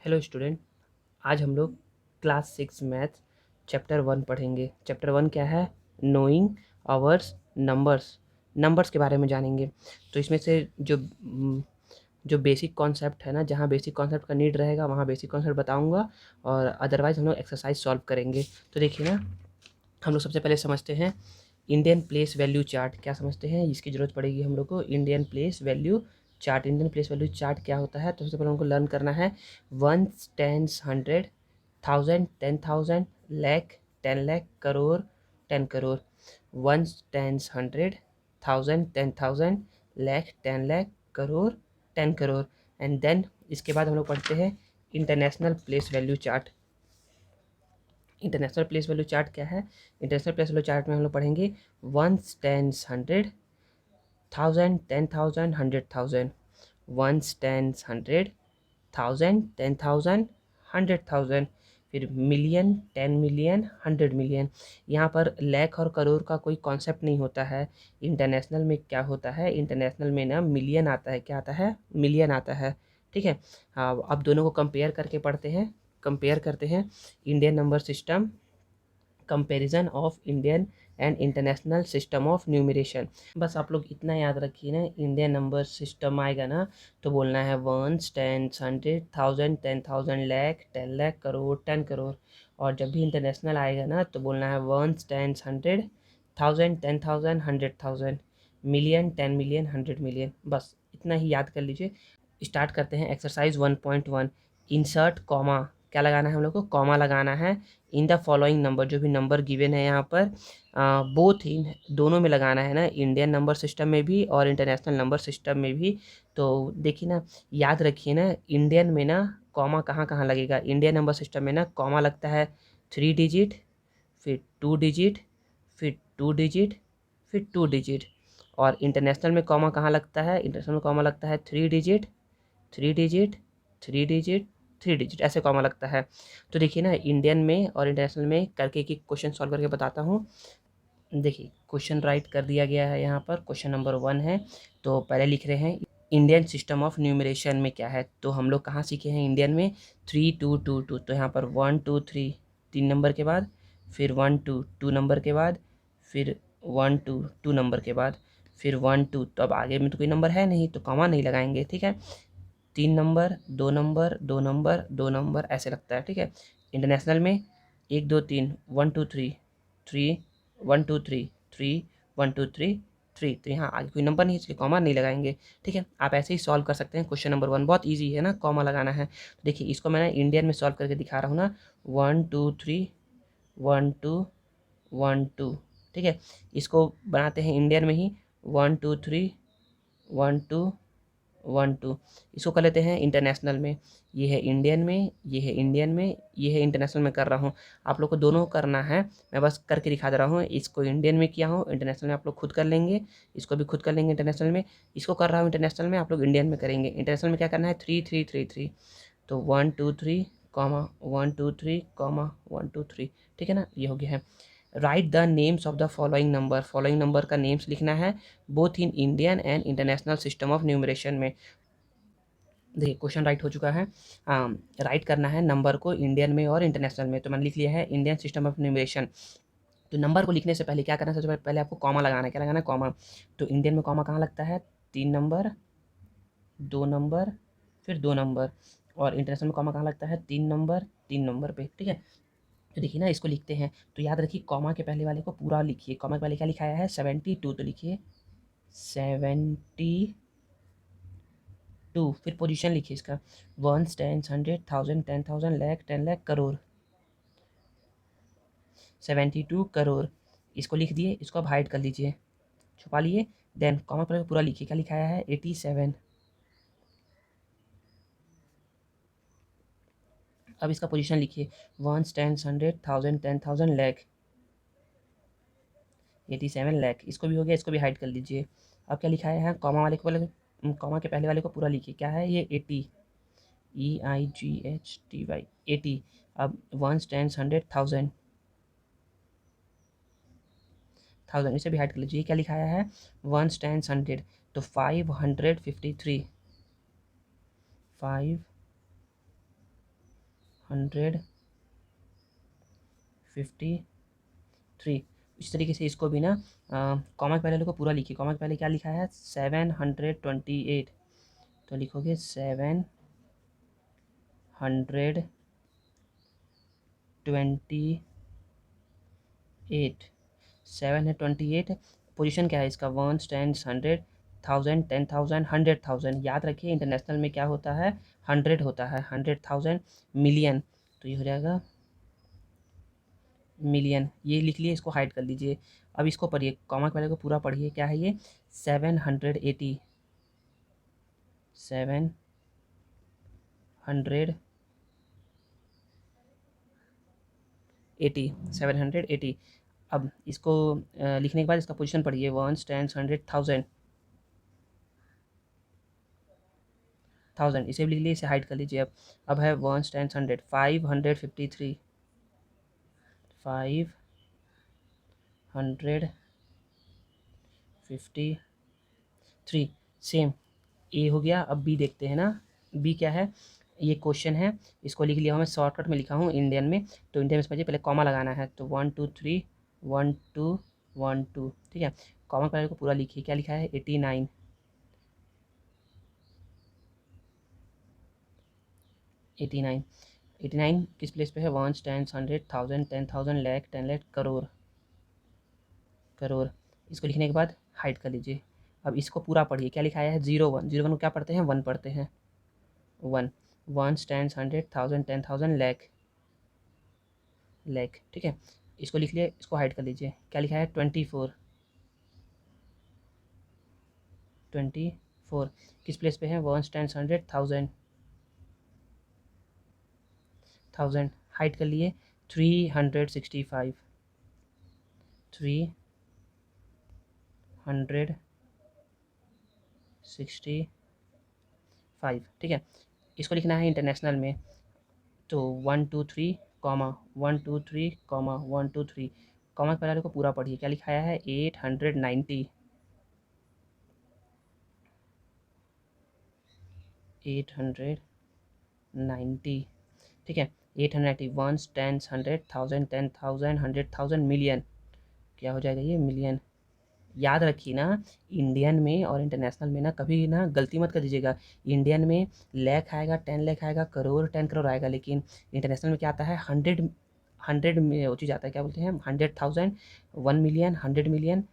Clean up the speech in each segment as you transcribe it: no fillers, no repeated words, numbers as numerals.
Hello student, आज हम लोग क्लास 6 मैथ चैप्टर 1 पढ़ेंगे। चैप्टर 1 क्या है? Knowing hours numbers. नंबर्स के बारे में जानेंगे। तो इसमें से जो बेसिक कॉन्सेप्ट है ना, जहाँ बेसिक कॉन्सेप्ट का नीड रहेगा वहाँ बेसिक कॉन्सेप्ट बताऊँगा, और अदरवाइज़ हम लोग एक्सरसाइज सॉल्व करेंगे। तो देखिए ना, हम लोग सबसे पहले समझते हैं इंडियन प्लेस वैल्यू चार्ट। क्या समझते हैं? इसकी ज़रूरत पड़ेगी हम लोग को। Indian place value chart. Indian place value chart क्या होता है? तो सबसे पहले हमको लर्न करना है ones, tens, 100, 1000, 10,000, lakh, 10 lakh, crore, 10 crore. Ones, tens, 100, 1000, 10,000, lakh, 10 lakh, crore, 10 crore. And then इसके बाद हम लोग पढ़ते हैं international place value chart. International place value chart क्या है? इंटरनेशनल प्लेस वैल्यू चार्ट में हम लोग पढ़ेंगे वंस, टेंस, 100, 1000, 10,000, 100,000। Once, tens, 100, 1000, 10,000, 100,000। फिर मिलियन, 10 मिलियन, 100 मिलियन। यहाँ पर लाख और करोड़ का कोई कॉन्सेप्ट नहीं होता है। इंटरनेशनल में क्या होता है? इंटरनेशनल में ना मिलियन आता है। क्या आता है? मिलियन आता है। ठीक है। हाँ, अब दोनों को कंपेयर करके पढ़ते हैं। कंपेयर करते हैं Indian number system, comparison of Indian and international system of numeration. बस आप लोग इतना याद रखिए ना, इंडियन नंबर सिस्टम आएगा ना तो बोलना है वंस, टेंस, 100, 1000, 10,000, लाख, 10 लाख, करोड़, 10 करोड़। और जब भी इंटरनेशनल आएगा ना तो बोलना है ones, tens, 100, 1000, 10,000, 100,000, million, 10 million, 100 million. बस इतना ही याद कर लीजिए। स्टार्ट करते हैं एक्सरसाइज 1.1। Insert comma. क्या लगाना है हम लोग को? कॉमा लगाना है इन द फॉलोइंग नंबर। जो भी नंबर गिवन है यहाँ पर बोथ इन दोनों में लगाना है ना, इंडियन नंबर सिस्टम में भी और इंटरनेशनल नंबर सिस्टम में भी। तो देखिए ना, याद रखिए ना, इंडियन में ना कॉमा कहाँ कहाँ लगेगा। इंडियन नंबर सिस्टम में ना कॉमा लगता है 3 डिजिट, फिर 2 डिजिट, फिर 2 डिजिट, फिर 2 डिजिट। और इंटरनेशनल में कॉमा कहाँ लगता है? इंटरनेशनल में कॉमा लगता है 3 डिजिट, 3 डिजिट, 3 डिजिट, 3 डिजिट, ऐसे कॉमा लगता है। तो देखिए ना, इंडियन में और इंटरनेशनल में करके एक क्वेश्चन सॉल्व करके बताता हूँ। देखिए, क्वेश्चन राइट कर दिया गया है यहाँ पर। क्वेश्चन नंबर 1 है। तो पहले लिख रहे हैं इंडियन सिस्टम ऑफ न्यूमरेशन में क्या है। तो हम लोग कहाँ सीखे हैं? इंडियन में 3 2 2 2। तो यहाँ पर 1 2 3 3 नंबर के बाद, फिर 1 2 2 नंबर के बाद, फिर 1 2 2 नंबर के बाद, फिर 1 2। तो अब आगे में तो कोई नंबर है नहीं तो कॉमा नहीं लगाएंगे। ठीक है। 3 नंबर, 2 नंबर, 2 नंबर, 2 नंबर, ऐसे लगता है। ठीक है। इंटरनेशनल में 1 2 3, 1 2 3, 3, 1 2 3, 3, 1 2 3, 3। तो यहाँ आगे कोई नंबर नहीं है इसलिए कॉमा नहीं लगाएंगे। ठीक है। आप ऐसे ही सॉल्व कर सकते हैं। क्वेश्चन नंबर 1 बहुत ईजी है ना, कॉमा लगाना है। तो देखिए, इसको मैंने इंडियन में सॉल्व करके दिखा रहा हूँ ना। 1 2 3, 1 2, 1 2। ठीक है। इसको बनाते हैं इंडियन में ही 1 2 3, 1 2, 1 2। इसको कर लेते हैं इंटरनेशनल में। ये है इंडियन में, ये है इंडियन में, ये है इंटरनेशनल में कर रहा हूँ। आप लोग को दोनों करना है, मैं बस करके दिखा दे रहा हूँ। इसको इंडियन में किया हूँ, इंटरनेशनल में आप लोग खुद कर लेंगे। इसको भी खुद कर लेंगे इंटरनेशनल में। इसको कर रहा हूँ इंटरनेशनल में, आप लोग इंडियन में करेंगे। इंटरनेशनल में क्या करना है? 3 3 3 3। तो 1 2 3 कॉमा 1 2 3 कॉमा 1 2 3। ठीक है ना, ये हो गया है। Right the names of the following number. Following number का नेम्स लिखना है both in Indian and international system of numeration में। देखिए, क्वेश्चन राइट हो चुका है। राइट करना है नंबर को इंडियन में और इंटरनेशनल में। तो मैंने लिख लिया है इंडियन सिस्टम ऑफ न्यूमरेशन। तो नंबर को लिखने से पहले क्या करना है? सबसे पहले आपको कॉमा लगाना है। क्या लगाना है? कॉमा। तो इंडियन में कॉमा कहाँ लगता है? 3 नंबर, 2 नंबर, फिर 2 नंबर। और इंटरनेशनल में कॉमा कहाँ लगता है? 3 नंबर, 3 नंबर पे। ठीक है। तो देखिए ना, इसको लिखते हैं तो याद रखिए, कॉमा के पहले वाले को पूरा लिखिए। कॉमा के पहले क्या लिखाया है? 72। तो लिखिए 72। फिर पोजीशन लिखिए इसका, वंस, टेंस, 100, 1000, 10,000, लाख, 10 लाख, करोड़। 72 करोड़। इसको लिख दिए। इसको अब हाइड कर लीजिए, छुपा लिए। देन कॉमा पर पूरा लिखिए। क्या लिखाया है? 87। अब इसका पोजीशन लिखिए, वंस, टेंस, 100, 1000, 10,000, लाख, 87 लाख। इसको भी हो गया। इसको भी हाइड कर लीजिए। अब क्या लिखाया है? कॉमा वाले को पहले, कॉमा के पहले वाले को पूरा लिखिए। क्या है ये? 80, EIGHTY, 80। अब वंस, टेंस, 100, 1000, 1000, इसे भी हाइड कर लीजिए। क्या लिखाया है? Ones, tens, 100। तो 553, 5 153। इस तरीके से इसको भी ना कॉमा के पहले को पूरा लिखिए। कॉमा के पहले क्या लिखा है? 728। तो लिखोगे 728। 728। पोजीशन क्या है इसका? Ones, tens, 100, 1000, 10,000, 100,000। याद रखिए इंटरनेशनल में क्या होता है? 100 होता है। 100,000 मिलियन। तो ये हो जाएगा मिलियन। ये लिख लिए, इसको हाइड कर लीजिए। अब इसको पढ़िए, कॉमा के पहले को पूरा पढ़िए। क्या है ये? 780। 780। अब इसको लिखने के बाद इसका पोजीशन पढ़िए। Once, tens, 100, 1000। 1000 इसे भी लिख लीजिए, इसे हाइड कर लीजिए। अब है वंस, टेंस, 100, 553। 553। सेम ए हो गया। अब बी देखते हैं ना। बी क्या है? ये क्वेश्चन है, इसको लिख लिया हूँ मैं, शॉर्टकट में लिखा हूँ इंडियन में। तो इंडियन में समझिए, पहले कॉमा लगाना है। तो 1 2 3, 1 2 1 2, ठीक है। कॉमा पहले को पूरा लिखिए। क्या लिखा है? 89। 89। 89 किस प्लेस पे है? Ones, tens, 100, 1000, 10,000, lakh, 10 lakh, crore. करोड़। इसको लिखने के बाद हाइड कर लीजिए। अब इसको पूरा पढ़िए। क्या लिखा है? 01। 01 को क्या पढ़ते हैं? 1 पढ़ते हैं। 1। Once, tens, 100, 1000, 10,000, lakh. लाख, ठीक है। इसको लिख लिए, इसको हाइड कर लीजिए। क्या लिखा है? 24। 24 किस प्लेस पे है? Ones, tens, 100, 1000। 1000 हाइड कर लिए। 365। 365, ठीक है। इसको लिखना है इंटरनेशनल में। तो 1 2 3 कॉमा 1 2 3 कॉमा 1 2 3, कॉमा के पहले को पूरा पढ़िए। क्या लिखाया है? 890। 890, ठीक है। 890 वंस, टेंस, 100, 1000, 10,000, 100,000, मिलियन। क्या हो जाएगा ये? मिलियन। याद रखिए ना, इंडियन में और इंटरनेशनल में ना कभी ना गलती मत कर दीजिएगा। इंडियन में लाख आएगा, 10 लाख आएगा, करोड़ 10 करोड़ आएगा, लेकिन इंटरनेशनल में क्या आता है? 100। 100 में वो चीज़ आता है, क्या बोलते हैं? 100,000, 1 million, 100 million,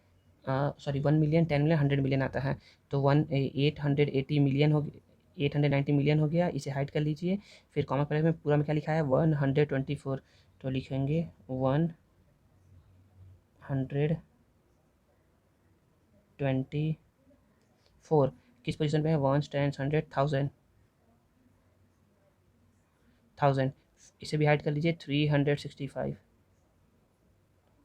sorry 1 million, 10 million, 100 million आता है। तो 880 मिलियन हो गया। 890 मिलियन हो गया। इसे हाइड कर लीजिए। फिर कॉमा पहले में पूरा में क्या लिखा है? 124। तो लिखेंगे 124। किस पोजीशन पे है? Ones, tens, 100, 1000। 1000 इसे भी हाइड कर लीजिए। 365।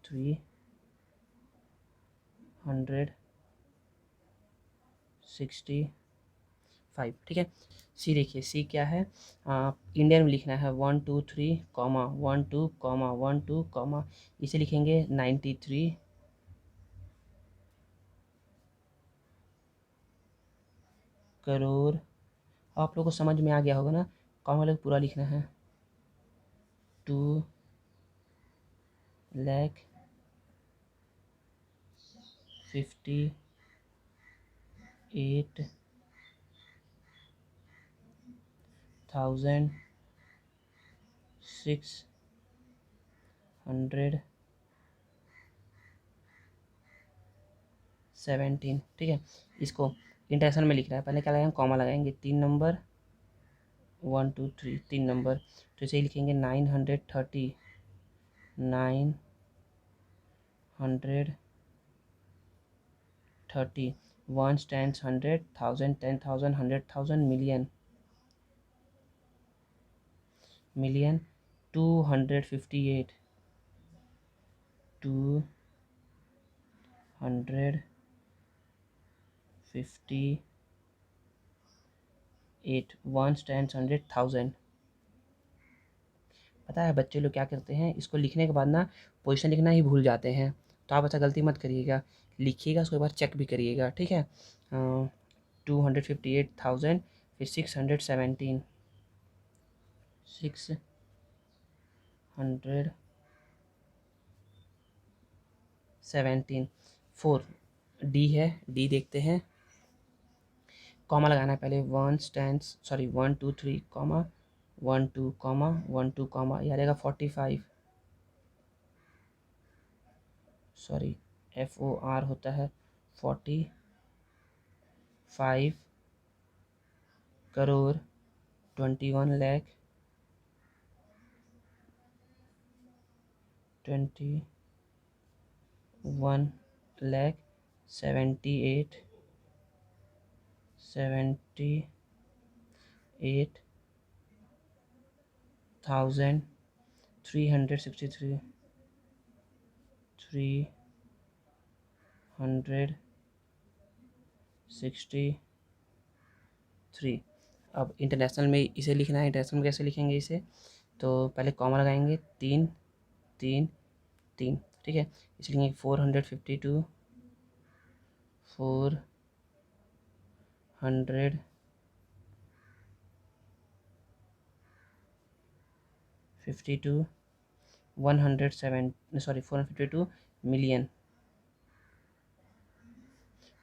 365, ठीक है। सी देखिए, सी क्या है? इंडियन में लिखना है 1 2 3 कॉमा 1 2 कॉमा 1 2 कॉमा, इसे लिखेंगे 93 करोड़। आप लोगों को समझ में आ गया होगा ना? कॉमा वाले को पूरा लिखना है। 2,58,617, ठीक है। इसको इंटरनेशनल में लिख रहा है, पहले क्या लगाएंगे? कॉमा लगाएंगे। 3 नंबर, 1 2 3, 3 नंबर। तो इसे लिखेंगे 930। 930 ones, tens, 100, 1000, 10,000, 100,000, million. Million. 258। 258 ones, tens, 100, 1000। पता है बच्चे लोग क्या करते हैं? इसको लिखने के बाद ना पोजीशन लिखना ही भूल जाते हैं। तो आप ऐसा गलती मत करिएगा, लिखिएगा, उसके बाद चेक भी करिएगा, ठीक है। 258,000, फिर 617। 6 117, 4, डी है, डी देखते हैं, कॉमा लगाना है पहले, 1 2 3 कॉमा 1 2 कॉमा 1 2 कॉमा, ये आ जाएगा 45, सॉरी FOR होता है 45 करोड़ 21 लाख 21 लाख 78,363 363। अब इंटरनेशनल में इसे लिखना है, इंटरनेशनल में कैसे लिखेंगे इसे, तो पहले कॉमा लगाएंगे, 3 3 3, ठीक है, इसे लिखेंगे 452 452 107, सॉरी 452 मिलियन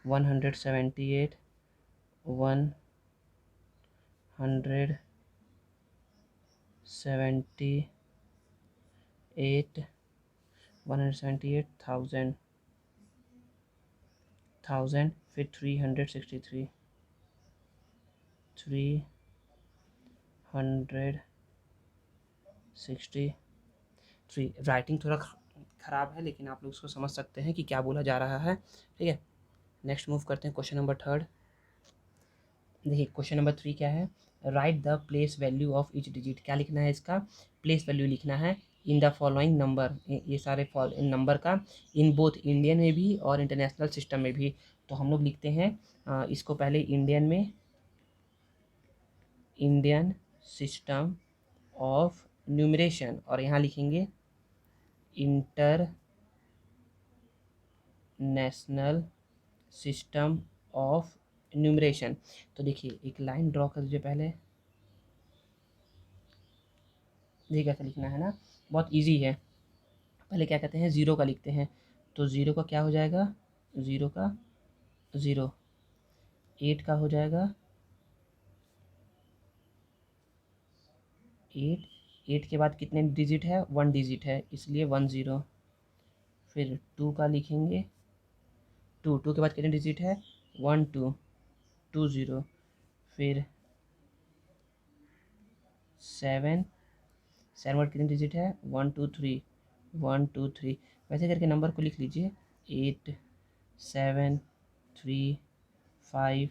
178 178,000 फिर 363 राइटिंग थोड़ा ख़राब है, लेकिन आप लोग उसको समझ सकते हैं कि क्या बोला जा रहा है, ठीक है। नेक्स्ट मूव करते हैं क्वेश्चन नंबर 3। देखिए क्वेश्चन नंबर 3 क्या है, right the place value of each digit, क्या लिखना है इसका, प्लेस वैल्यू लिखना है इन द फॉलोइंग नंबर, ये सारे नंबर का, इन बोथ इंडियन में भी और इंटरनेशनल सिस्टम में भी। तो हम लोग लिखते हैं इसको पहले इंडियन में, इंडियन सिस्टम ऑफ न्यूमरेशन, और यहाँ लिखेंगे इंटरनेशनल सिस्टम ऑफ न्यूमरेशन। तो देखिए एक लाइन ड्रॉ कर दीजिए पहले, देखिए कैसे लिखना है ना, बहुत इजी है। पहले क्या कहते हैं, ज़ीरो का लिखते हैं, तो ज़ीरो का क्या हो जाएगा, ज़ीरो का 0, 8 का हो जाएगा 8, 8 के बाद कितने डिजिट है, 1 डिजिट है, इसलिए 10। फिर 2 का लिखेंगे, 2 के बाद कितने डिजिट है, 1 2 20। फिर 7 बाद कितने डिजिट है, 1 2 3 1 2 3, वैसे करके नंबर को लिख लीजिए, 8 7 3 5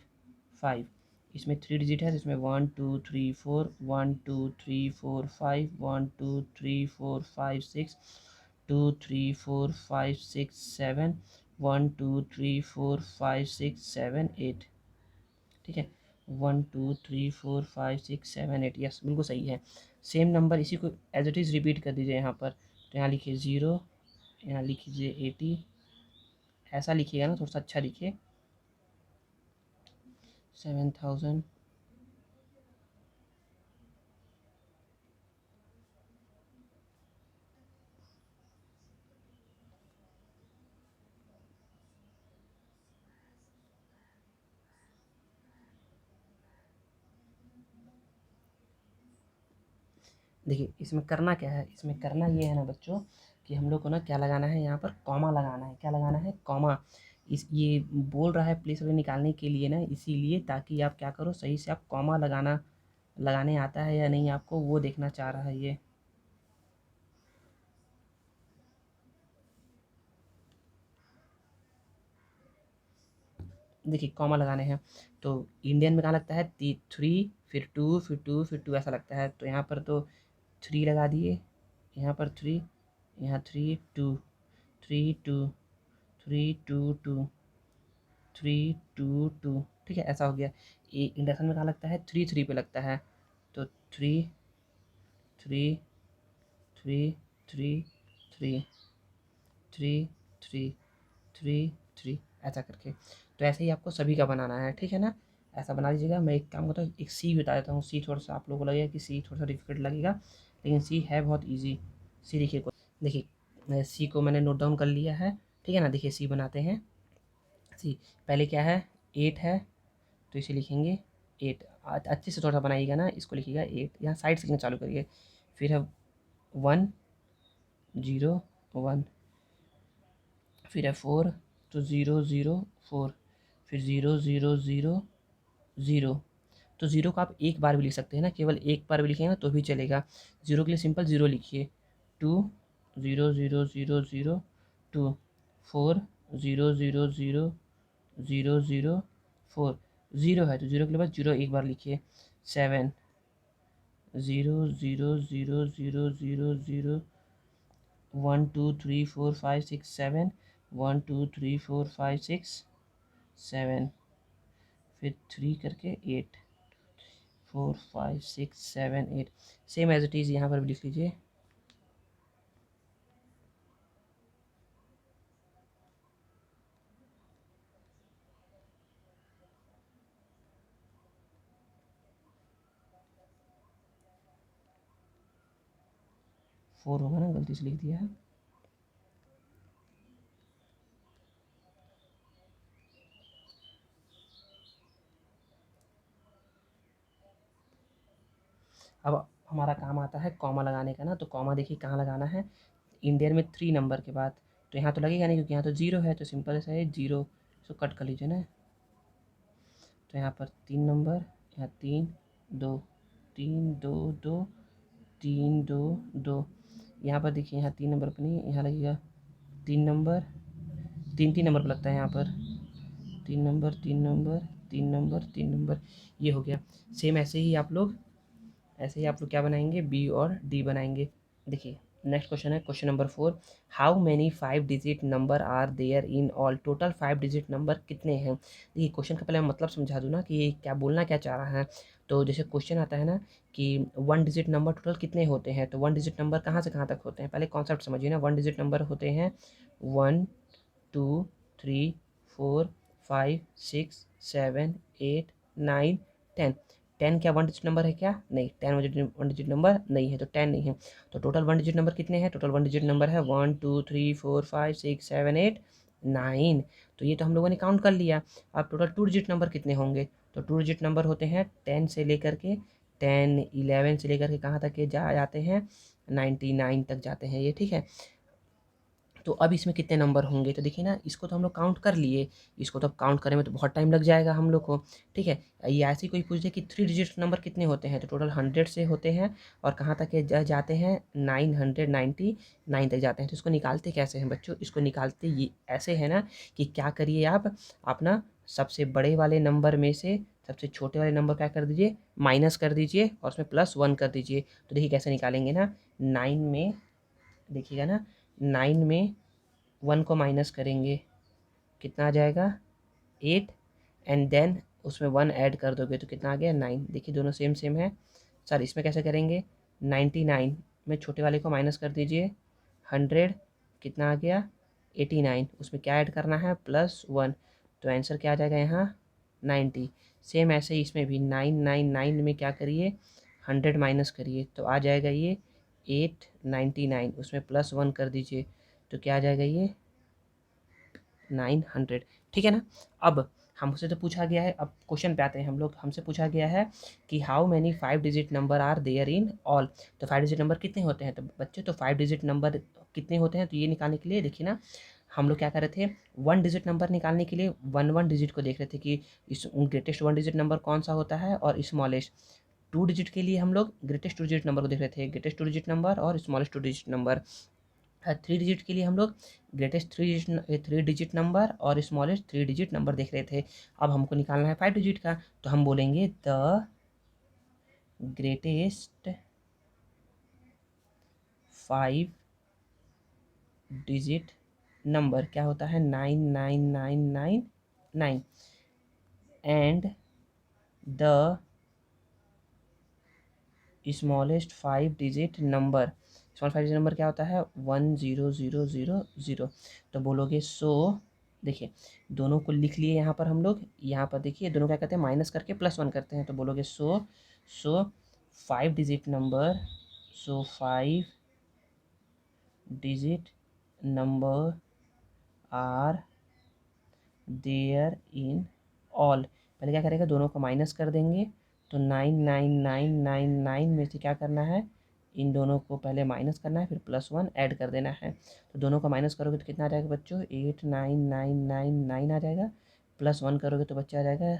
5, इसमें 3 डिजिट है, तो इसमें 1 2 3 4 1 2 3 4 5 1 2 3 4 5 6 2 3 4 5 6 7 1 2 3 4 5 6 7 8, ठीक है, 1 2 3 4 5 6 7 8, यस बिल्कुल सही है। सेम नंबर इसी को एज इट इज़ रिपीट कर दीजिए यहाँ पर, तो यहाँ लिखिए 0, यहाँ लिखिए 80, ऐसा लिखिएगा ना, थोड़ा सा अच्छा लिखिए, 7000। देखिए इसमें करना क्या है, इसमें करना ये है ना बच्चों, कि हम लोग को ना क्या लगाना है, यहाँ पर कॉमा लगाना है, क्या लगाना है, कॉमा। इस ये बोल रहा है प्लेस वैल्यू निकालने के लिए ना, इसीलिए ताकि आप क्या करो, सही से आप कॉमा लगाने आता है या नहीं आपको, वो देखना चाह रहा है ये। देखिए कॉमा लगाने हैं, तो इंडियन में कहाँ लगता है, 3, फिर 2 फिर 2 फिर 2 ऐसा लगता है, तो यहाँ पर तो 3 लगा दिए, यहाँ पर 3, यहाँ 3 2 3 2 3 2 2 3 2 2, ठीक है, ऐसा हो गया। ये इंडक्शन में कहाँ लगता है, 3 3 पे लगता है, तो 3 3 3 3 3 3 3 3 3, ऐसा करके। तो ऐसे ही आपको सभी का बनाना है, ठीक है ना, ऐसा बना लीजिएगा। मैं एक काम करता हूँ, एक सी बता देता हूँ, सी थोड़ा सा आप लोगों को लगेगा कि सी थोड़ा सा डिफिकल्ट लगेगा, लेकिन सी है बहुत ईजी। सी लिखिए, देखिए सी को मैंने नोट डाउन कर लिया है, ठीक है ना। देखिए सी बनाते हैं। सी पहले क्या है, 8 है, तो इसे लिखेंगे 8। अच्छे से थोड़ा बनाइएगा ना, इसको लिखिएगा 8, यहाँ साइड से लिखना चालू करिए। फिर है 1 0 1, फिर है 4, तो 0 0 4, फिर 0 0 0 0। तो ज़ीरो को आप एक बार भी लिख सकते हैं ना, केवल एक बार भी लिखेंगे ना तो भी चलेगा। ज़ीरो के लिए सिंपल ज़ीरो लिखिए। 2 0 0 0 0 2, 4 0 0 0 0 0 4, ज़ीरो है तो ज़ीरो के लिए बस ज़ीरो एक बार लिखिए। 7 0 0 0 0 0 0 1 2 3 4 5 6 7, 1 2 3 4 5 6 7, फिर 3 करके 8 4 5 6 7 8, सेम एज इट इज़ यहाँ पर भी लिख लीजिए। फोर होगा ना, गलती से लिख दिया है। अब हमारा काम आता है कॉमा लगाने का ना, तो कॉमा देखिए कहाँ लगाना है, इंडियन में 3 नंबर के बाद। तो यहाँ तो लगेगा नहीं क्योंकि यहाँ तो ज़ीरो है, तो सिंपल सा है ज़ीरो, इसको कट कर लीजिए ना। तो यहाँ पर 3 नंबर, यहाँ 3 2 3 2 2 3 2 2, यहाँ पर देखिए यहाँ 3 नंबर पर नहीं, यहाँ लगेगा 3 नंबर, 3 नंबर पर लगता है यहाँ पर, 3 नंबर 3 नंबर 3 नंबर 3 नंबर, ये हो गया। सेम ऐसे ही आप लोग क्या बनाएंगे, बी और डी बनाएंगे। देखिए नेक्स्ट क्वेश्चन है question number 4। How many 5 digit number are there in all, total 5 digit number कितने हैं। देखिए क्वेश्चन का पहले मैं मतलब समझा दूँ ना कि ये क्या बोलना क्या चाह रहा है। तो जैसे क्वेश्चन आता है ना कि 1 डिजिट नंबर टोटल कितने होते हैं, तो 1 डिजिट नंबर कहाँ से कहाँ तक होते हैं, पहले कॉन्सेप्ट समझिए ना। 1 डिजिट नंबर होते हैं 1 2 3 4 5 6 7 8 9 10। 10 क्या 1 डिजिट नंबर है क्या, नहीं, 10 वन डिजिट नंबर नहीं है, तो 10 नहीं है। तो टोटल 1 डिजिट नंबर कितने हैं, टोटल 1 डिजिट नंबर है 1 2 3 4 5 6 7 8 9। तो ये तो हम लोगों ने काउंट कर लिया। अब टोटल 2 डिजिट नंबर कितने होंगे, तो 2 डिजिट नंबर होते हैं 10 से लेकर के 10 11 से लेकर के कहाँ तक के जा जाते हैं, 99 तक जाते हैं ये, ठीक है। तो अब इसमें कितने नंबर होंगे, तो देखिए ना इसको तो हम लोग काउंट कर लिए, इसको तो अब काउंट करने में तो बहुत टाइम लग जाएगा हम लोग को, ठीक है। ये ऐसे ही कोई पूछ दे कि 3 डिजिट नंबर कितने होते हैं, तो टोटल 100 से होते हैं और कहाँ तक के जाते हैं, 999 तक जाते हैं। तो इसको निकालते कैसे हैं बच्चों, इसको निकालते ये ऐसे है ना कि क्या करिए आप अपना सबसे बड़े वाले नंबर में से सबसे छोटे वाले नंबर क्या कर दीजिए, माइनस कर दीजिए और उसमें +1 कर दीजिए। तो देखिए कैसे निकालेंगे ना, 9 में देखिएगा ना, 9 में 1 को माइनस करेंगे, कितना आ जाएगा 8, एंड देन उसमें 1 ऐड कर दोगे तो कितना आ गया 9। देखिए दोनों सेम सेम है। सर इसमें कैसे करेंगे, 99 में छोटे वाले को माइनस कर दीजिए, 100 कितना आ गया 89, उसमें क्या ऐड करना है +1, तो आंसर क्या आ जाएगा यहाँ 90। सेम ऐसे ही इसमें भी 999 में क्या करिए 100 माइनस करिए, तो आ जाएगा ये 899, उसमें +1 कर दीजिए तो क्या आ जाएगा ये 900, ठीक है ना। अब हमसे तो पूछा गया है, अब क्वेश्चन पे आते हैं हम लोग। हमसे पूछा गया है कि how many 5 digit number are there in all, तो 5 डिजिट नंबर कितने होते हैं, तो बच्चे तो 5 डिजिट नंबर कितने होते हैं, तो ये निकालने के लिए देखिए ना हम लोग क्या कर रहे थे, 1 डिजिट नंबर निकालने के लिए 1 डिजिट को देख रहे थे कि इस ग्रेटेस्ट 1 डिजिट नंबर कौन सा होता है और स्मॉलेस्ट। 2 डिजिट के लिए हम लोग ग्रेटेस्ट 2 डिजिट नंबर को देख रहे थे, ग्रेटेस्ट 2 डिजिट नंबर और स्मॉलेस्ट 2 डिजिट नंबर। 3 डिजिट के लिए हम लोग ग्रेटेस्ट 3 डिजिट नंबर और स्मॉलेस्ट 3 डिजिट नंबर देख रहे थे। अब हमको निकालना है 5 डिजिट का, तो हम बोलेंगे द ग्रेटेस्ट 5 डिजिट नंबर क्या होता है 99999, and the smallest 5 digit number, small 5 digit number क्या होता है 10000। तो बोलोगे सो, देखिए दोनों को लिख लिए यहाँ पर हम लोग, यहाँ पर देखिए दोनों क्या करते हैं माइनस करके +1 करते हैं, तो बोलोगे so 5 digit number, so 5 digit number are there in all. पहले क्या करेगा, दोनों को माइनस कर देंगे, तो 99999 में से क्या करना है, इन दोनों को पहले माइनस करना है, फिर +1 ऐड कर देना है। तो दोनों को माइनस करोगे तो कितना आ जाएगा बच्चों, 89999 आ जाएगा, +1 करोगे तो बच्चा आ जाएगा,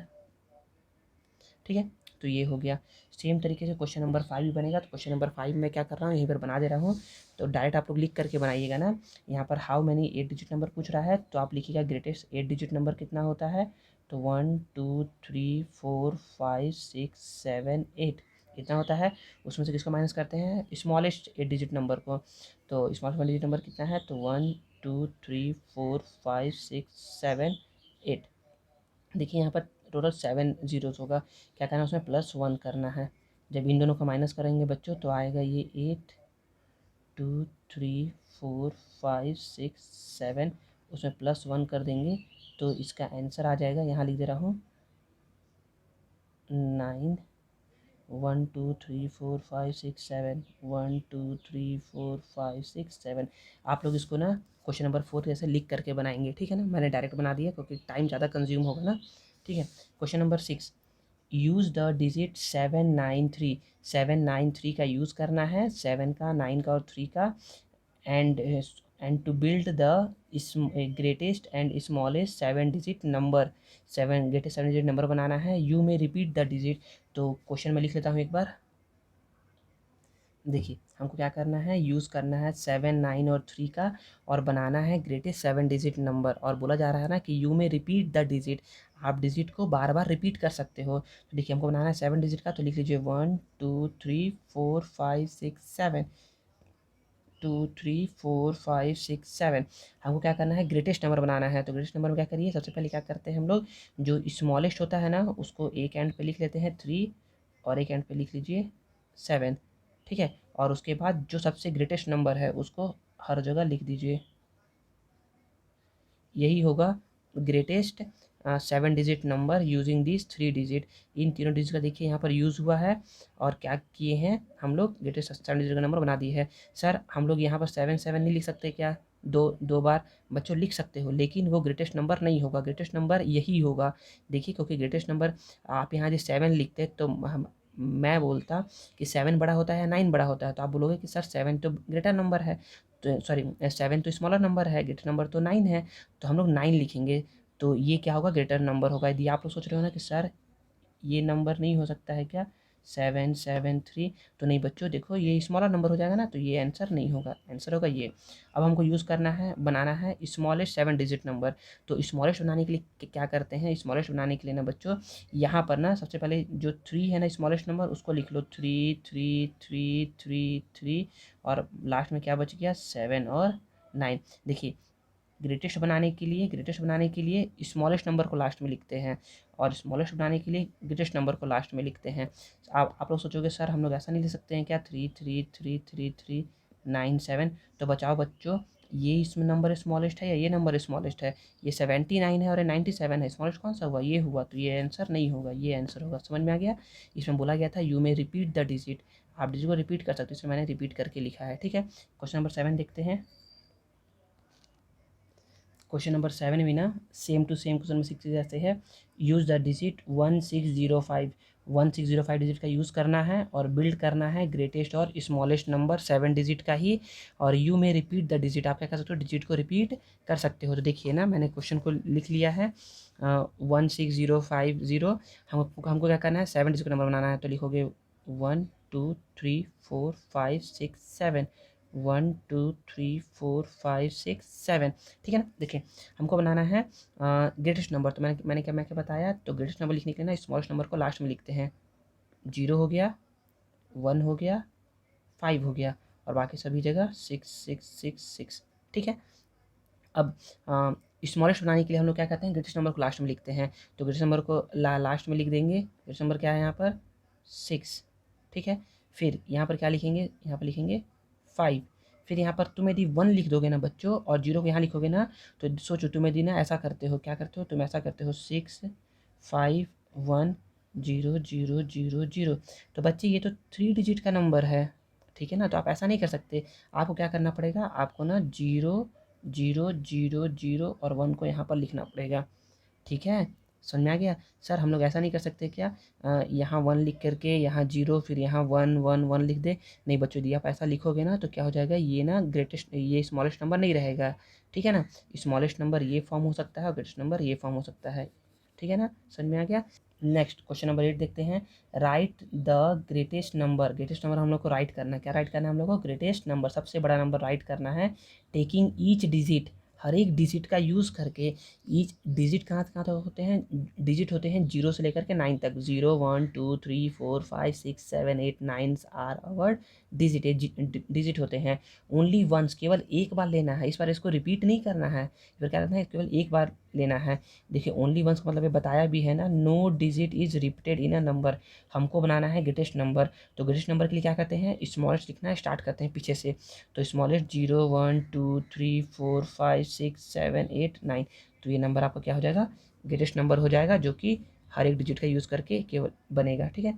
ठीक है। तो ये हो गया। सेम तरीके से क्वेश्चन नंबर 5 भी बनेगा। तो क्वेश्चन नंबर 5 में क्या कर रहा हूँ, यहीं पर बना दे रहा हूँ। तो डायरेक्ट आप लोग लिख करके बनाइएगा ना। यहाँ पर हाउ मैनी 8 डिजिट नंबर पूछ रहा है, तो आप लिखिएगा ग्रेटेस्ट 8 डिजिट नंबर कितना होता है, तो 1 2 3 4 5 6 7 8 कितना होता है। उसमें से किसको माइनस करते हैं, स्मॉलेस्ट 8 डिजिट नंबर को। तो स्मॉलेस्ट 1 डिजिट नंबर कितना है, तो 1 2 3 4 5 6 7 8। देखिए यहाँ पर टोटल 7 जीरोस होगा, क्या करना है उसमें +1 करना है। जब इन दोनों को माइनस करेंगे बच्चों तो आएगा ये 8 2 3 4 5 6 7, उसमें +1 कर देंगे तो इसका आंसर आ जाएगा, यहाँ लिख दे रहा हूँ 9 1 2 3 4 5 6 7 1 2 3 4 5 6 7। आप लोग इसको ना क्वेश्चन नंबर 4 जैसे लिख करके बनाएंगे, ठीक है ना। मैंने डायरेक्ट बना दिया क्योंकि टाइम ज़्यादा कंज्यूम होगा ना, ठीक है। Question number 6, use the digit 793। 793 का यूज़ करना है, 7 का 9 का और 3 का, and to build the greatest and smallest 7 digit number. 7 greatest 7 digit number बनाना है, you may repeat the digit. तो क्वेश्चन में लिख लेता हूँ एक बार। देखिए हमको क्या करना है, यूज़ करना है 7 9 और 3 का, और बनाना है ग्रेटेस्ट 7 डिजिट नंबर। और बोला जा रहा है ना कि you may repeat the digit, आप डिजिट को बार बार रिपीट कर सकते हो। तो देखिए हमको बनाना है 7 डिजिट का, तो लिख लीजिए 1 2 3 4 5 6 7, 2 3 4 5 6 7। हमको क्या करना है, ग्रेटेस्ट नंबर बनाना है। तो ग्रेटेस्ट नंबर में क्या करिए, सबसे पहले क्या करते हैं हम लोग, जो स्मॉलेस्ट होता है ना उसको एक एंड पे लिख लेते हैं 3, और एक एंड पे लिख लीजिए 7, ठीक है। और उसके बाद जो सबसे ग्रेटेस्ट नंबर है उसको हर जगह लिख दीजिए, यही होगा greatest 7 digit number using this 3 digit. इन तीनों डिजिट का देखिए यहाँ पर यूज़ हुआ है, और क्या किए हैं हम लोग, ग्रेटेस्ट 7 डिजिट का नंबर बना दिए है। सर हम लोग यहाँ पर 7 7 नहीं लिख सकते क्या, दो दो बार बच्चों लिख सकते हो, लेकिन वो ग्रेटेस्ट नंबर नहीं होगा, ग्रेटेस्ट नंबर यही होगा। देखिए क्योंकि ग्रेटेस्ट नंबर आप यहाँ जो 7 लिखते तो मैं बोलता कि 7 बड़ा होता है या 9 बड़ा होता है, तो आप बोलोगे कि सर 7 तो ग्रेटर नंबर है, तो सॉरी 7 तो स्मॉलर नंबर है, ग्रेटर नंबर तो 9 है, तो हम लोग 9 लिखेंगे। तो ये क्या होगा, ग्रेटर नंबर होगा। यदि आप लोग सोच रहे हो ना कि सर ये नंबर नहीं हो सकता है क्या, 773, तो नहीं बच्चों देखो ये स्मॉलर नंबर हो जाएगा ना, तो ये आंसर नहीं होगा, आंसर होगा ये। अब हमको यूज़ करना है, बनाना है स्मॉलेस्ट 7 डिजिट नंबर। तो स्मॉलेस्ट बनाने के लिए क्या करते हैं, स्मॉलेस्ट बनाने के लिए ना बच्चों यहाँ पर ना सबसे पहले जो 3 है ना स्मॉलेस्ट नंबर उसको लिख लो, 3 3 3 3 3, और लास्ट में क्या बच गया 7 और 9। देखिए ग्रेटेस्ट बनाने के लिए स्मॉलेस्ट नंबर को लास्ट में लिखते हैं, और स्मॉलेस्ट बनाने के लिए ग्रेटेस्ट नंबर को लास्ट में लिखते हैं। आप लोग सोचोगे सर हम लोग ऐसा नहीं लिख सकते हैं क्या, 3 3 3 3 3 9 7। तो बचाओ बच्चों, ये इसमें नंबर स्मॉलेस्ट है या ये नंबर स्मॉलेस्ट है, ये 79 है और ये 97 है, स्मॉलेस्ट कौन सा हुआ, ये हुआ, तो ये आंसर नहीं होगा, ये आंसर होगा। समझ में आ गया। इसमें बोला गया था you may repeat the digit, आप डिजिट को रिपीट कर सकते हो, इसमें मैंने रिपीट करके लिखा है, ठीक है। क्वेश्चन नंबर 7 देखते हैं। क्वेश्चन नंबर 7 भी ना सेम टू सेम क्वेश्चन में 6 जैसे है, यूज़ द डिजिट 1605। 1605 डिजिट का यूज़ करना है और बिल्ड करना है ग्रेटेस्ट और स्मॉलेस्ट नंबर 7 डिजिट का ही, और you may repeat the digit, आप क्या कर सकते हो, डिजिट को रिपीट कर सकते हो। तो देखिए ना मैंने क्वेश्चन को लिख लिया है 16050। हमको क्या करना है, 7 डिजिट का नंबर बनाना है, तो लिखोगे 1 2 3 4 5 6 7, 1 2 3 4 5 6 7, ठीक है ना। देखिए हमको बनाना है ग्रेटेस्ट नंबर, तो मैंने क्या बताया, तो ग्रेटेस्ट नंबर लिखने के लिए ना स्मॉलेस्ट नंबर को लास्ट में लिखते हैं। 0 हो गया, 1 हो गया, 5 हो गया, और बाकी सभी जगह 6 6 6 6, ठीक है। अब स्मॉलेस्ट बनाने के लिए हम लोग क्या करते हैं, ग्रेटेस्ट नंबर को लास्ट में लिखते हैं। तो ग्रेटेस्ट नंबर को लास्ट में लिख देंगे, ग्रेटेस्ट नंबर क्या है यहाँ पर 6, ठीक है। फिर यहाँ पर क्या लिखेंगे, यहाँ पर लिखेंगे 5। फिर यहाँ पर तुम यदि 1 लिख दोगे ना बच्चों और 0 को यहाँ लिखोगे ना, तो सोचो तुम यदि ना ऐसा करते हो, क्या करते हो तुम, ऐसा करते हो 6 5 1 0 0 0 0। तो बच्चे ये तो 3 डिजिट का नंबर है, ठीक है ना। तो आप ऐसा नहीं कर सकते, आपको क्या करना पड़ेगा, आपको ना 0 0 0 0 और 1 को यहाँ पर लिखना पड़ेगा, ठीक है। समझ में आ गया। सर हम लोग ऐसा नहीं कर सकते क्या, यहाँ 1 लिख करके यहाँ 0 फिर यहाँ 1 1 1 लिख दे? नहीं बच्चों, यदि आप ऐसा लिखोगे ना तो क्या हो जाएगा, ये ना ग्रेटेस्ट, ये स्मॉलेस्ट नंबर नहीं रहेगा, ठीक है ना। स्मॉलेस्ट नंबर ये फॉर्म हो सकता है और ग्रेटेस्ट नंबर ये फॉर्म हो सकता है, ठीक है ना। समझ में आ गया। नेक्स्ट क्वेश्चन नंबर 8 देखते हैं। Right the greatest number. Greatest number हम लोग को राइट करना है, क्या राइट करना है हम लोग को, ग्रेटेस्ट नंबर, सबसे बड़ा नंबर राइट करना है। टेकिंग ईच डिजिट, हर एक डिजिट का यूज़ करके। ईच डिजिट कहाँ कहाँ तक होते हैं, डिजिट होते हैं 0 से लेकर के 9 तक, 0 1 2 3 4 5 6 7 8 9 आर आवर डिजिट होते हैं। ओनली वंस, केवल एक बार लेना है, इस बार इसको रिपीट नहीं करना है, फिर क्या करना है, केवल एक बार लेना है। देखिए ओनली वंस का मतलब ये बताया भी है ना, no digit is repeated in a number. हमको बनाना है ग्रेटेस्ट नंबर, तो ग्रेटेस्ट नंबर के लिए क्या करते हैं, स्मॉलेस्ट लिखना है, स्टार्ट करते हैं पीछे से। तो स्मॉलेस्ट 0 1 2 3 4 5 6 7 8 9, तो ये नंबर आपका क्या हो जाएगा, ग्रेटेस्ट नंबर हो जाएगा, जो कि हर एक डिजिट का यूज़ करके केवल बनेगा, ठीक है।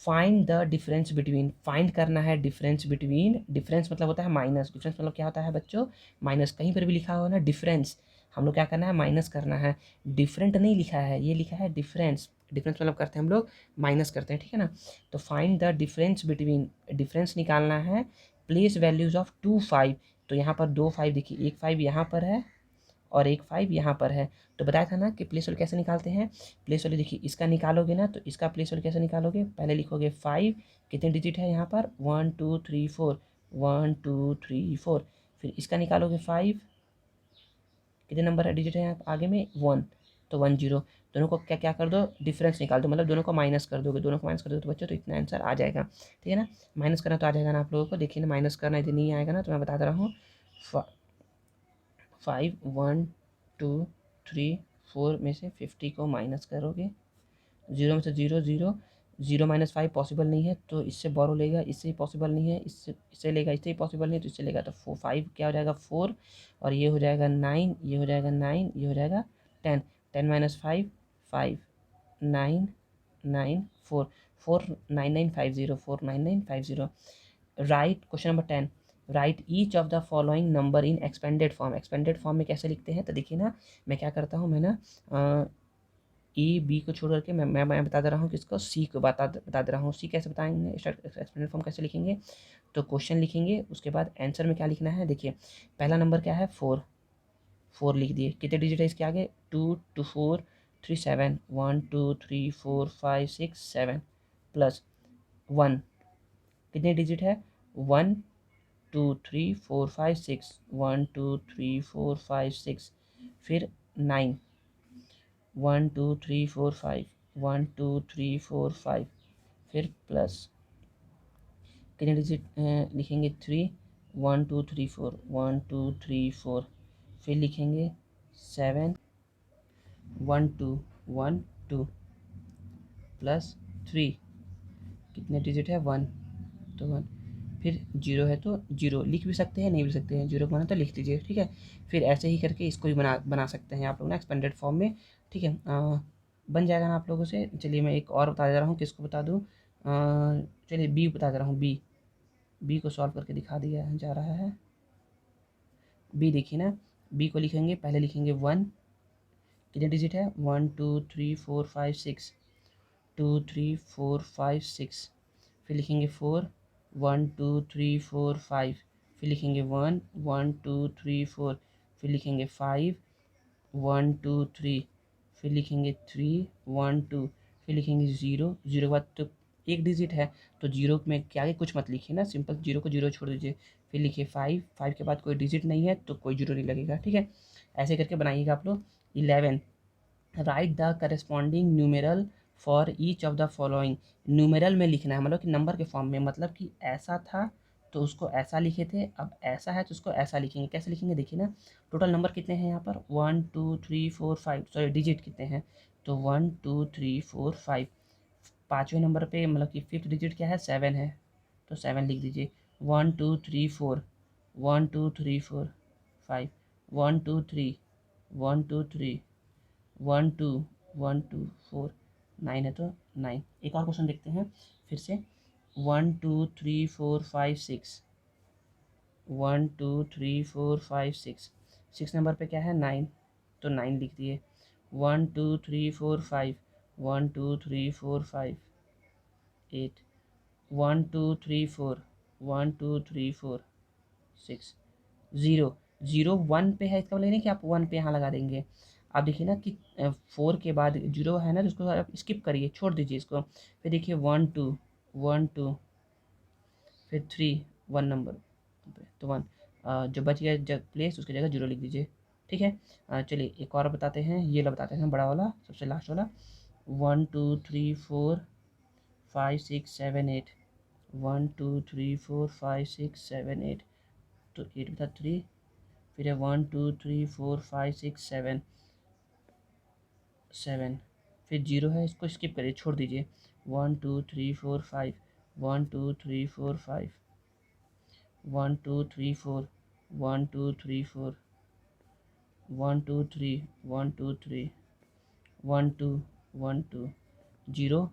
Find the difference between, find करना है डिफरेंस बिटवीन, डिफरेंस मतलब होता है माइनस, डिफरेंस मतलब क्या होता है बच्चों, माइनस। कहीं पर भी लिखा हो ना डिफरेंस, हम लोग क्या करना है, माइनस करना है। डिफरेंट नहीं लिखा है, ये लिखा है डिफरेंस, डिफरेंस मतलब करते हैं हम लोग माइनस करते हैं, ठीक है ना। तो find the difference between, difference निकालना है। प्लेस वैल्यूज ऑफ 2 5, तो यहाँ पर 2 5 देखिए, एक 5 यहाँ पर है और एक 5 यहाँ पर है। तो बताया था ना कि प्लेस वैल्यू कैसे निकालते हैं। प्लेस वैल्यू देखिए, इसका निकालोगे ना तो इसका प्लेस वैल्यू कैसे निकालोगे, पहले लिखोगे 5, कितने डिजिट है यहाँ पर 1 2 3 4, 1 2 3 4, फिर इसका निकालोगे 5, कितने नंबर है डिजिट है यहाँ आगे में 1, तो 1 0, दोनों को क्या क्या कर दो, डिफरेंस निकाल दो, मतलब दोनों को माइनस कर दोगे, दोनों को माइनस कर दो तो बच्चों तो इतना आंसर आ जाएगा, ठीक है ना। माइनस करना तो आ जाएगा ना आप लोगों को, देखिए ना माइनस करना यदि नहीं आएगा ना तो मैं बता दे रहा हूँ, 5 1 2 3 4 में से 50 को माइनस करोगे, 0 में से 0 0, 0 माइनस 5 पॉसिबल नहीं है तो इससे बोरो लेगा, इससे ही पॉसिबल नहीं है, इससे लेगा, इससे ही पॉसिबल नहीं है तो इससे लेगा, तो 5 क्या हो जाएगा 4, और ये हो जाएगा 9, ये हो जाएगा 9, ये हो जाएगा 10, 10 minus 5 5 9 9 4 4 9 9 5 0, 4 9 9 5 0। Right question number 10, right each of the following number in expanded form. Expanded form में कैसे लिखते हैं, तो देखिए ना मैं क्या करता हूँ, मैं ना ए बी को छोड़ करके मैं बता दे रहा हूँ किसको, सी को बता दे रहा हूँ। सी कैसे बताएंगे, एक्सपेंडेड फॉर्म कैसे लिखेंगे, तो क्वेश्चन लिखेंगे, उसके बाद आंसर में क्या लिखना है, देखिए पहला नंबर क्या है 4, 4 लिख दिए, कितने डिजिट है इसके आगे 2 2 4 3 7, 1 2 3 4 5 6 7 प्लस 1, कितने डिजिट है 1 2 3 4 5 6, 1 2 3 4 5 6, फिर 9, 1 2 3 4 5, 1 2 3 4 5, फिर प्लस कितने डिजिट लिखेंगे 3, 1 2 3 4, 1 2 3 4, फिर लिखेंगे 7, 1 2 1 2 प्लस 3, कितने डिजिट है 1, तो 1, फिर 0 है तो 0 लिख भी सकते हैं, नहीं भी लिख सकते हैं, 0 को बना तो लिख दीजिए, ठीक है। फिर ऐसे ही करके इसको भी बना सकते हैं आप लोग ना एक्सपेंडेड फॉर्म में, ठीक है। बन जाएगा ना आप लोगों से। चलिए मैं एक और बता दे रहा हूँ, किसको बता दूँ, चलिए बी बता दे रहा हूँ, बी को सॉल्व करके दिखा दिया जा रहा है। बी देखिए ना, बी को लिखेंगे, पहले लिखेंगे 1, कितने डिजिट है 1 2 3 4 5 6, 2 3 4 5 6, फिर लिखेंगे 4, 1 2 3 4 5, फिर लिखेंगे 1 1 2 3 4, फिर लिखेंगे 5 1 2 3, फिर लिखेंगे 3 1 2, फिर लिखेंगे 0, 0 के बाद तो एक डिजिट है तो 0 में के आगे कुछ मत लिखिए ना, सिंपल 0 को 0 छोड़ दीजिए, फिर लिखिए 5, 5 के बाद कोई डिजिट नहीं है तो कोई 0 नहीं लगेगा, ठीक है। ऐसे करके बनाइएगा आप लोग। 11, right the corresponding numeral for each of the following. Numeral में लिखना है, मतलब कि नंबर के फॉर्म में, मतलब कि ऐसा था तो उसको ऐसा लिखे थे, अब ऐसा है तो उसको ऐसा लिखेंगे। कैसे लिखेंगे देखिए ना, टोटल नंबर कितने हैं यहाँ पर 1 2 3 4 5, सॉरी डिजिट कितने हैं, तो 1 2 3 4 5, पाँचवें नंबर पे मतलब कि फिफ्थ डिजिट क्या है 7 है, तो 7 लिख दीजिए। 1 2 3 4, 1 2 3 4 5, 1 2 3, 1 2 3, 1 2 1 2 4, 9 है तो 9। एक और क्वेश्चन देखते हैं फिर से। 1 2 3 4 5 6, 1 2 3 4 5 6, 6 नंबर पे क्या है 9, तो 9 लिख दिए। 1 2 3 4 5, 1 2 3 4 5 8, 1 2 3 4, 1 2 3 4 6, 0, 0 1 पे है, इसका मतलब नहीं कि आप 1 पे यहाँ लगा देंगे। आप देखिए ना कि 4 के बाद 0 है ना, तो उसको आप स्किप करिए, छोड़ दीजिए इसको। फिर देखिए 1 2, 1 2, फिर 3, 1 नंबर पे तो 1, जो बच गया जग प्लेस उसकी जगह 0 लिख दीजिए। ठीक है। चलिए एक और बताते हैं, ये वाला बताते हैं, बड़ा वाला सबसे लास्ट वाला। 1 2 3 4 5 6 7 8, 1 2 3 4 5 6 7 8, तो 8 बता 3, फिर है 1 2 3 4 5 6 7 7, फिर 0 है, इसको स्किप करिए, छोड़ दीजिए। 1 2 3 4 5, 1 2 3 4 5, 1 2 3 4, 1 2 3 4, 1 2 3, 1 2 3, 1 2, 1 2, 0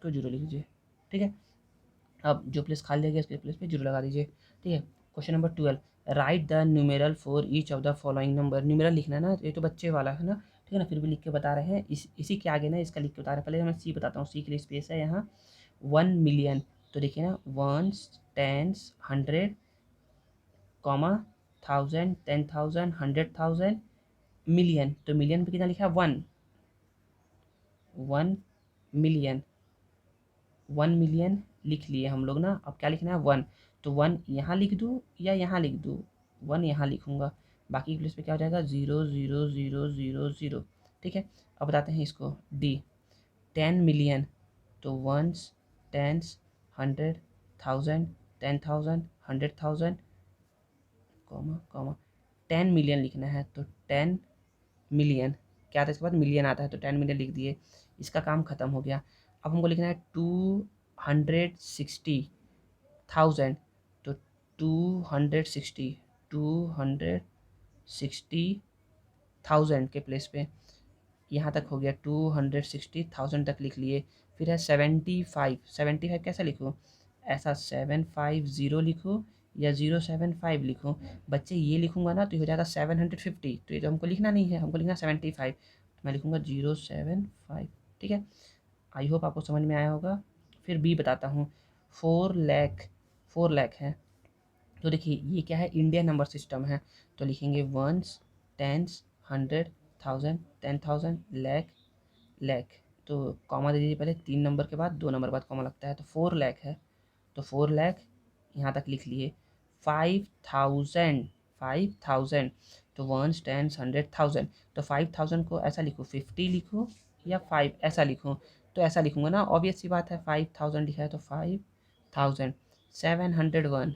को 0 लिख दीजिए। ठीक है। अब जो प्लेस खाली रहेगी उसके प्लेस पे 0 लगा दीजिए। ठीक है। Question number 12, right the numeral for each of the following number. Numeral लिखना है ना, ये तो बच्चे वाला है ना, ठीक है ना, फिर भी लिख के बता रहे हैं। इसी के आगे ना इसका लिख के बता रहे हैं। पहले मैं सी बताता हूँ, सी के लिए स्पेस है यहाँ 1 मिलियन, तो देखिए ना 1s 10s 100, कॉमा 1000 10,000 100,000, मिलियन, तो मिलियन पे कितना लिखा है 1, 1 मिलियन, 1 मिलियन लिख लिए हम लोग ना। अब क्या लिखना है 1, तो 1 यहाँ लिख दूँ या यहाँ लिख दूँ, 1 यहाँ लिखूँगा, बाकी प्लेस पे क्या हो जाएगा 0 0 0 0 0। ठीक है। अब बताते हैं इसको डी, 10 मिलियन, तो 1s 10s 100,000 10,000 100,000, comma comma 10 million लिखना है, तो 10 मिलियन, क्या आता है इसके बाद मिलियन आता है, तो 10 मिलियन लिख दिए। इसका काम ख़त्म हो गया। अब हमको लिखना है 260,000, तो 260,000 के प्लेस पे यहाँ तक हो गया, 260,000 तक लिख लिए। फिर है 75, 75 कैसे लिखूँ, ऐसा 750 लिखूँ या 075 लिखूँ। बच्चे ये लिखूँगा ना तो ये हो जाएगा 750, तो ये तो हमको लिखना नहीं है, हमको लिखना 75, तो मैं लिखूँगा 075। ठीक है। आई होप आपको समझ में आया होगा। फिर बी बताता हूँ, 4 लाख, 4 लाख है, तो देखिए ये क्या है, इंडिया नंबर सिस्टम है, तो लिखेंगे 1s 10s 100,000 10,000 लाख, लाख, तो कॉमा दे दीजिए पहले, 3 नंबर के बाद 2 नंबर बाद कॉमा लगता है, तो 4 लाख है, तो 4 लाख यहाँ तक लिख लिए। 5,000, 5,000, तो 1s 10s 100,000, तो 5,000 को ऐसा लिखो, 50 लिखो या 5 ऐसा लिखो, तो ऐसा लिखूँगा ना, ऑब्वियस सी बात है, 5,000 लिखा है तो 5,000, 701,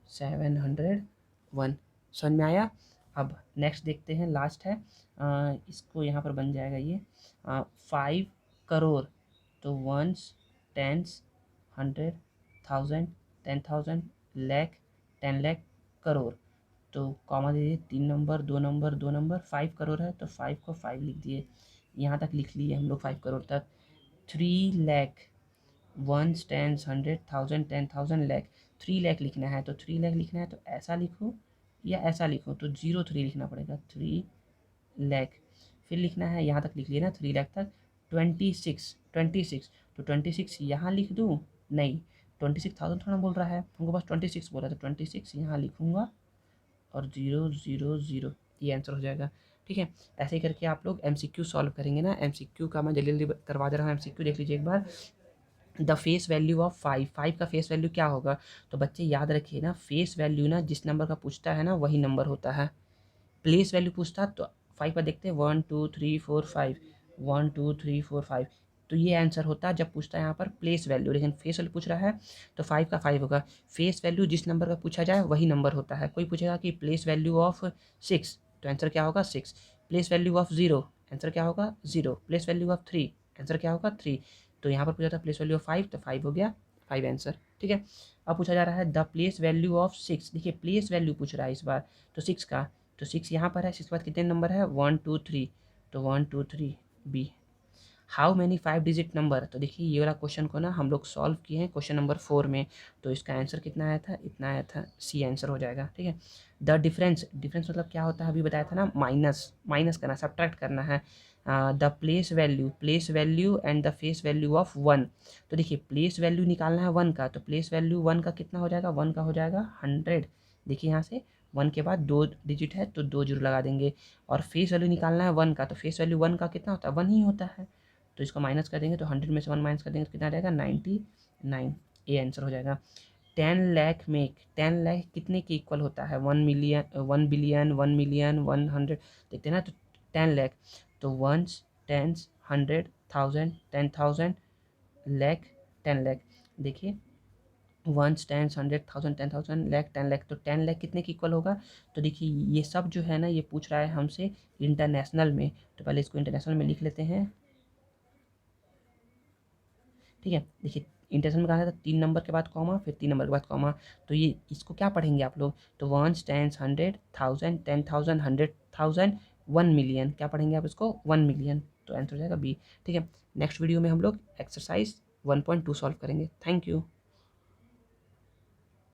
701, समझ में आया। अब नेक्स्ट देखते हैं, लास्ट है, इसको यहाँ पर बन जाएगा ये 5 करोड़, तो 1s 10s 100,000 10,000 लाख 10 लाख करोड़, तो कॉमा दे दिए, 3 नंबर 2 नंबर 2 नंबर, 5 करोड़ है तो 5 को 5 लिख दिए। यहाँ तक लिख लिए हम लोग 5 करोड़ तक। 3 लाख, 1s 10s 100,000 10,000 लाख, 3 लाख लिखना है, तो 3 लाख लिखना है तो ऐसा लिखो या ऐसा लिखो, तो 03 लिखना पड़ेगा, 3 लाख। फिर लिखना है, यहाँ तक लिख लिया ना 3 लाख तक। 26, 26, तो 26 यहाँ लिख दूँ, नहीं 26,000 थोड़ा बोल रहा है हमको, बस 26 बोला, तो 26 यहाँ लिखूँगा और 000, ये आंसर हो जाएगा। ठीक है। ऐसे ही करके आप लोग MCQ सॉल्व करेंगे ना। MCQ का मैं जल्दी जल्दी करवा दे रहा हूँ। MCQ देख लीजिए एक बार। द फेस वैल्यू ऑफ 5, 5 का फेस वैल्यू क्या होगा, तो बच्चे याद रखिए ना, फेस वैल्यू ना जिस नंबर का पूछता है ना वही नंबर होता है। प्लेस वैल्यू पूछता तो 5 का देखते हैं, 1 2 3 4 5, 1 2 3 4 5, तो ये आंसर होता है जब पूछता है यहाँ पर प्लेस वैल्यू। लेकिन फेस वैल्यू पूछ रहा है तो 5 का 5 होगा। फेस वैल्यू जिस नंबर का पूछा जाए वही नंबर होता है। कोई पूछेगा कि प्लेस वैल्यू ऑफ 6, तो आंसर क्या होगा 6। प्लेस वैल्यू ऑफ 0, आंसर क्या होगा 0। प्लेस वैल्यू ऑफ 3, आंसर क्या होगा 3। तो यहाँ पर पूछा था प्लेस वैल्यू ऑफ 5, तो 5 हो गया 5 आंसर। ठीक है। अब पूछा जा रहा है द प्लेस वैल्यू ऑफ 6, देखिए प्लेस वैल्यू पूछ रहा है इस बार, तो 6 का, तो 6 यहाँ पर है, 6 के बाद कितने नंबर है 1 2 3, तो 1 2 3 B. How many 5 digit number, तो देखिए ये वाला क्वेश्चन को ना हम लोग सॉल्व किए हैं क्वेश्चन नंबर 4 में, तो इसका आंसर कितना आया था, इतना आया था, सी आंसर हो जाएगा। ठीक है। द डिफरेंस, डिफरेंस मतलब क्या होता है, अभी बताया था ना, माइनस, माइनस करना, सब्ट्रैक्ट करना है। The place value and the face value of 1, तो देखिए प्लेस वैल्यू निकालना है 1 का, तो प्लेस वैल्यू 1 का कितना हो जाएगा, 1 का हो जाएगा 100। देखिए यहाँ से 1 के बाद 2 डिजिट है तो 2 जीरो लगा देंगे, और फेस वैल्यू निकालना है 1 का, तो फेस वैल्यू 1 का कितना होता है, 1 ही होता है, तो इसको माइनस कर देंगे, तो 100 में से 1 माइनस कर देंगे तो कितना आ जाएगा, 99, ये आंसर हो जाएगा। 10 लाख कितने के इक्वल होता है, 1 मिलियन, 1 बिलियन, 1 मिलियन, 100, देखते हैं ना, तो 10 लाख, तो वंस, टेंस, 100, 1000, 10,000, लाख, 10 लाख, देखिए वंस, टेंस, 100, 1000, 10,000, लाख, 10 लाख, तो 10 लाख कितने की इक्वल होगा, तो देखिए ये सब जो है ना ये पूछ रहा है हमसे इंटरनेशनल में, तो पहले इसको इंटरनेशनल में लिख लेते हैं। ठीक है, देखिए इंटरनेशनल में कहा था 3 नंबर के बाद कॉमा, फिर 3 नंबर के बाद कॉमा, तो ये इसको क्या पढ़ेंगे आप लोग, तो वंस, टेंस, 100, 1000, 10,000, 100,000, 1 मिलियन, क्या पढ़ेंगे आप इसको, 1 मिलियन, तो आंसर हो जाएगा बी। ठीक है, नेक्स्ट वीडियो में हम लोग एक्सरसाइज 1.2 सॉल्व करेंगे। Thank you.